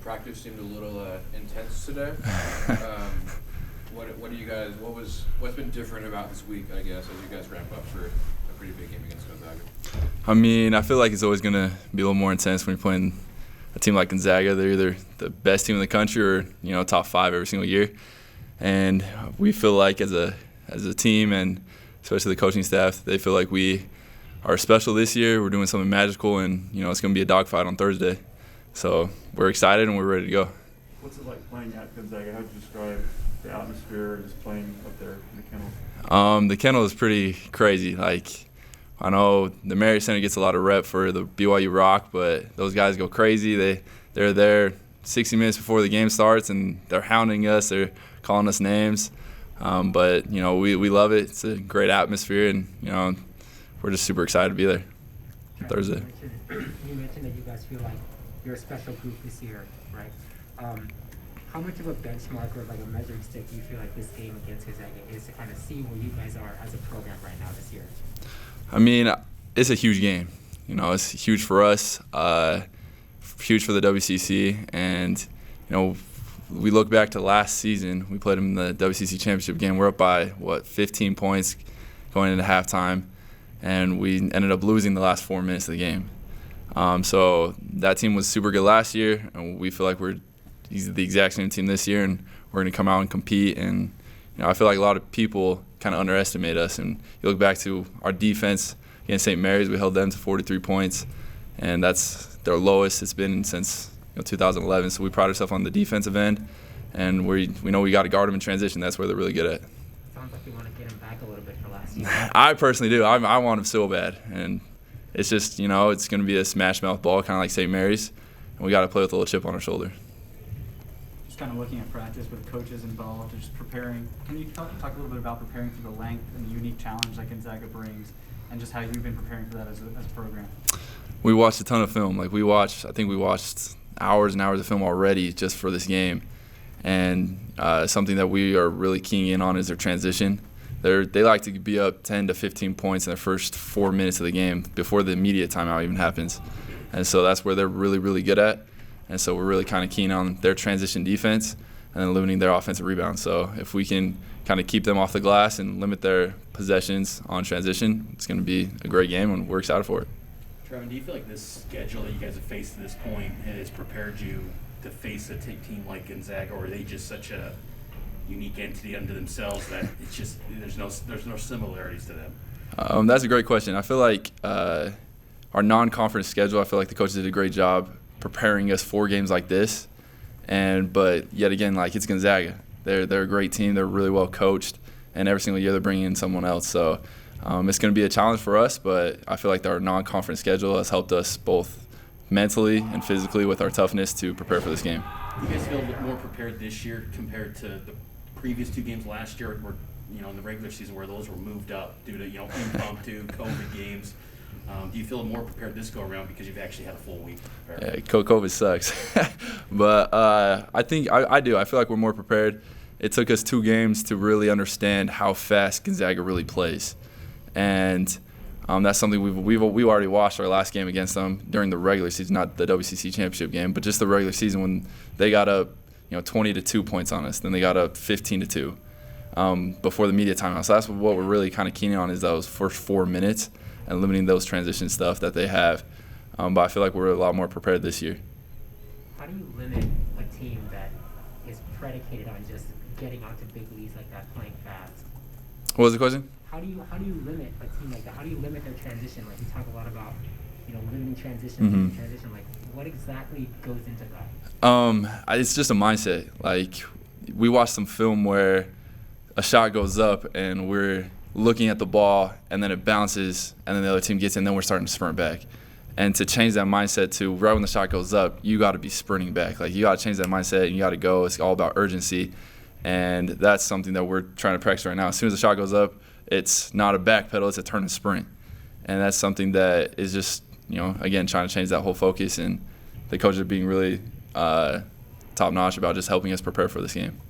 practice seemed a little intense today. What do you guys? What's been different about this week? I guess as you guys ramp up for a pretty big game against Gonzaga. I mean, I feel like it's always gonna be a little more intense when you're playing a team like Gonzaga. They're either the best team in the country or top 5 every single year, and we feel like as a team and especially the coaching staff, they feel like we are special this year. We're doing something magical, and it's going to be a dogfight on Thursday. So we're excited and we're ready to go. What's it like playing at Gonzaga? How would you describe the atmosphere and just playing up there in the Kennel? The Kennel is pretty crazy. Like, I know the Marriott Center gets a lot of rep for the BYU Rock, but those guys go crazy. They're there 60 minutes before the game starts, and they're hounding us. They're calling us names. But we love it. It's a great atmosphere, and we're just super excited to be there on Thursday. You mentioned that you guys feel like you're a special group this year, right? How much of a benchmark or like a measuring stick do you feel like this game against Gonzaga is to kind of see where you guys are as a program right now this year? I mean, it's a huge game. It's huge for us, huge for the WCC, and we look back to last season. We played them in the WCC championship game. We're up by 15 points going into halftime, and we ended up losing the last 4 minutes of the game. So that team was super good last year, and we feel like we're the exact same team this year, and we're going to come out and compete. And I feel like a lot of people kind of underestimate us. And you look back to our defense against St. Mary's, we held them to 43 points, and that's their lowest it's been since 2011. So we pride ourselves on the defensive end, and we know we got to guard them in transition. That's where they're really good at. Sounds like you want to get them back a little bit for last year. I personally do. I want them so bad, and it's just it's going to be a smash mouth ball, kind of like St. Mary's, and we got to play with a little chip on our shoulder. Just kind of looking at practice with coaches involved, just preparing. Can you talk a little bit about preparing for the length and the unique challenge that Gonzaga brings, and just how you've been preparing for that as a program? We watched a ton of film. I think we watched hours and hours of film already just for this game, and something that we are really keying in on is their transition. They like to be up 10 to 15 points in the first 4 minutes of the game before the immediate timeout even happens, and so that's where they're really, really good at. And so we're really kind of keen on their transition defense and then limiting their offensive rebounds. So if we can kind of keep them off the glass and limit their possessions on transition, it's going to be a great game, and we're excited for it. Trevin, do you feel like this schedule that you guys have faced to this point has prepared you to face a team like Gonzaga, or are they just such a unique entity unto themselves that it's just there's no similarities to them? That's a great question. I feel like our non-conference schedule, I feel like the coaches did a great job preparing us for games like this, but yet again, like, it's Gonzaga. They're a great team. They're really well coached, and every single year they're bringing in someone else. So it's going to be a challenge for us, but I feel like our non-conference schedule has helped us both mentally and physically with our toughness to prepare for this game. Do you guys feel a bit more prepared this year compared to the previous 2 games last year, where in the regular season where those were moved up due to impromptu COVID games? Do you feel more prepared this go around because you've actually had a full week to prepare? Yeah, COVID sucks. But I think I do. I feel like we're more prepared. It took us 2 games to really understand how fast Gonzaga really plays. And that's something we've already watched our last game against them during the regular season, not the WCC championship game, but just the regular season when they got up 20 to 2 points on us. Then they got up 15 to 2 before the media timeout. So that's what we're really kind of keen on, is those first 4 minutes and limiting those transition stuff that they have. But I feel like we're a lot more prepared this year. How do you limit a team that is predicated on just getting onto big leads like that, playing fast? What was the question? How do you limit a team like that? How do you limit their transition? Like, you talk a lot about limiting transition, transition. Like, what exactly goes into that? It's just a mindset. Like, we watched some film where a shot goes up and we're looking at the ball, and then it bounces, and then the other team gets in, and then we're starting to sprint back. And to change that mindset to right when the shot goes up, you got to be sprinting back. Like, you got to change that mindset, and you got to go. It's all about urgency, and that's something that we're trying to practice right now. As soon as the shot goes up, it's not a back pedal, it's a turn and sprint. And that's something that is just, again, trying to change that whole focus, and the coaches are being really top-notch about just helping us prepare for this game.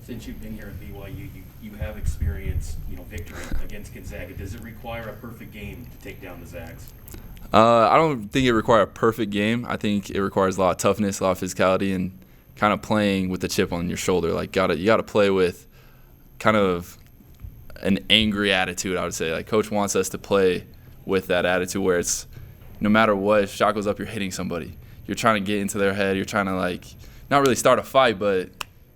Since you've been here at BYU, you have experienced victory against Gonzaga. Does it require a perfect game to take down the Zags? I don't think it requires a perfect game. I think it requires a lot of toughness, a lot of physicality, and kind of playing with the chip on your shoulder. Like you gotta play with kind of an angry attitude, I would say. Like coach wants us to play with that attitude where it's no matter what, if shot goes up, you're hitting somebody. You're trying to get into their head. You're trying to like not really start a fight, but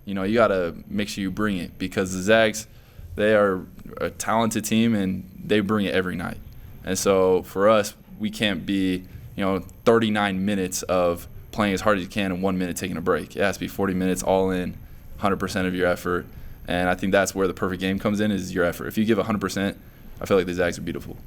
you gotta make sure you bring it because the Zags, they are a talented team and they bring it every night. And so for us, we can't be 39 minutes of playing as hard as you can and 1 minute taking a break. It has to be 40 minutes all in, 100% of your effort. And I think that's where the perfect game comes in is your effort. If you give 100%, I feel like the Zags are beautiful.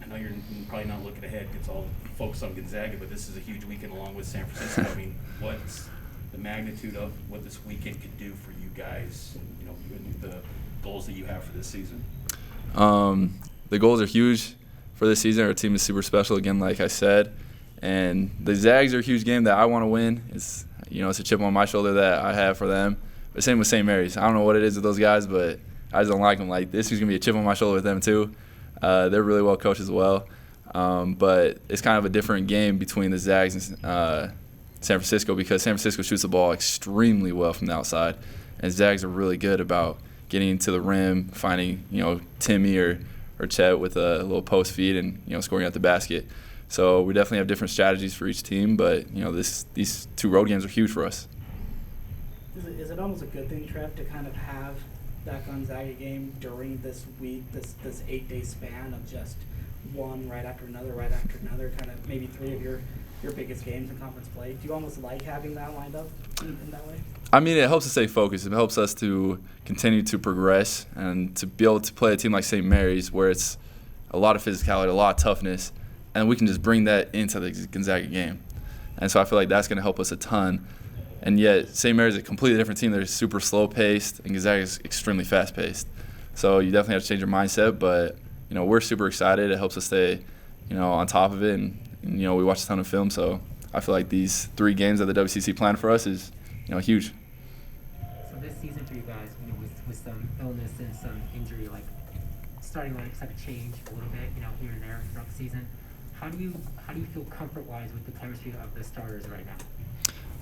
I know you're probably not looking ahead. It's all focused on Gonzaga, but this is a huge weekend along with San Francisco. I mean, what's the magnitude of what this weekend could do for you guys, and the goals that you have for this season? The goals are huge for this season. Our team is super special, again, like I said. And the Zags are a huge game that I want to win. It's a chip on my shoulder that I have for them. But same with St. Mary's. I don't know what it is with those guys, but I just don't like them. Like, this is going to be a chip on my shoulder with them, too. They're really well coached as well. But it's kind of a different game between the Zags and San Francisco because San Francisco shoots the ball extremely well from the outside. And Zags are really good about getting to the rim, finding, Timmy or Chet with a little post feed and, scoring at the basket. So we definitely have different strategies for each team, but, these two road games are huge for us. Is it almost a good thing, Trev, to kind of have that Gonzaga game during this week, this 8-day span of just one right after another, kind of maybe three of your biggest games in conference play? Do you almost like having that lined up in that way? I mean, it helps us stay focused. It helps us to continue to progress and to be able to play a team like St. Mary's where it's a lot of physicality, a lot of toughness, and we can just bring that into the Gonzaga game. And so I feel like that's going to help us a ton. And yet, St. Mary's is a completely different team. They're super slow-paced, and Gonzaga is extremely fast-paced. So you definitely have to change your mindset, but, we're super excited. It helps us stay, on top of it, and we watch a ton of film. So I feel like these 3 games that the WCC planned for us is, huge. So this season for you guys, with some illness and some injury, like starting lineups have changed a little bit, here and there throughout the season. How do you feel comfort-wise with the chemistry of the starters right now?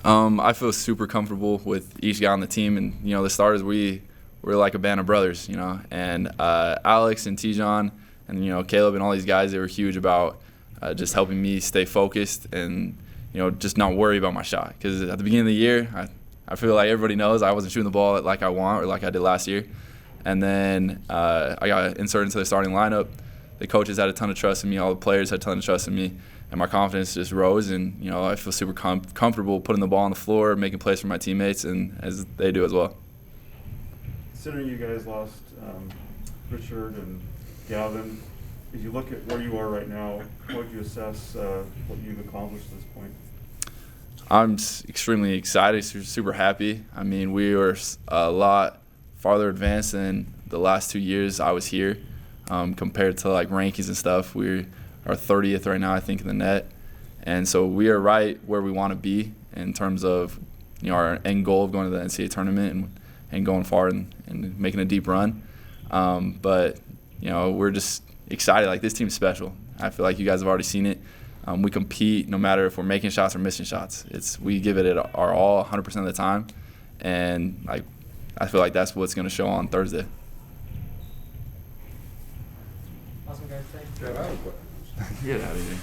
I feel super comfortable with each guy on the team, and the starters we're like a band of brothers, and Alex and Tijon and Caleb and all these guys, they were huge about just helping me stay focused and just not worry about my shot, because at the beginning of the year I feel like everybody knows I wasn't shooting the ball like I want or like I did last year, and then I got inserted into the starting lineup. The coaches had a ton of trust in me, all the players had a ton of trust in me, and my confidence just rose, and I feel super comfortable putting the ball on the floor, making plays for my teammates, and as they do as well. Considering you guys lost Richard and Gavin, as you look at where you are right now, how would you assess what you've accomplished at this point? I'm extremely excited, super happy. I mean, we were a lot farther advanced than the last 2 years I was here. Compared to like rankings and stuff, we are 30th right now, I think, in the net, and so we are right where we want to be in terms of our end goal of going to the NCAA tournament and going far and making a deep run. But we're just excited. Like, this team's special. I feel like you guys have already seen it. We compete no matter if we're making shots or missing shots. We give it our all 100% of the time, and I feel like that's what's going to show on Thursday. Awesome, guys. Thanks. Trev, I have a question. Get out of here.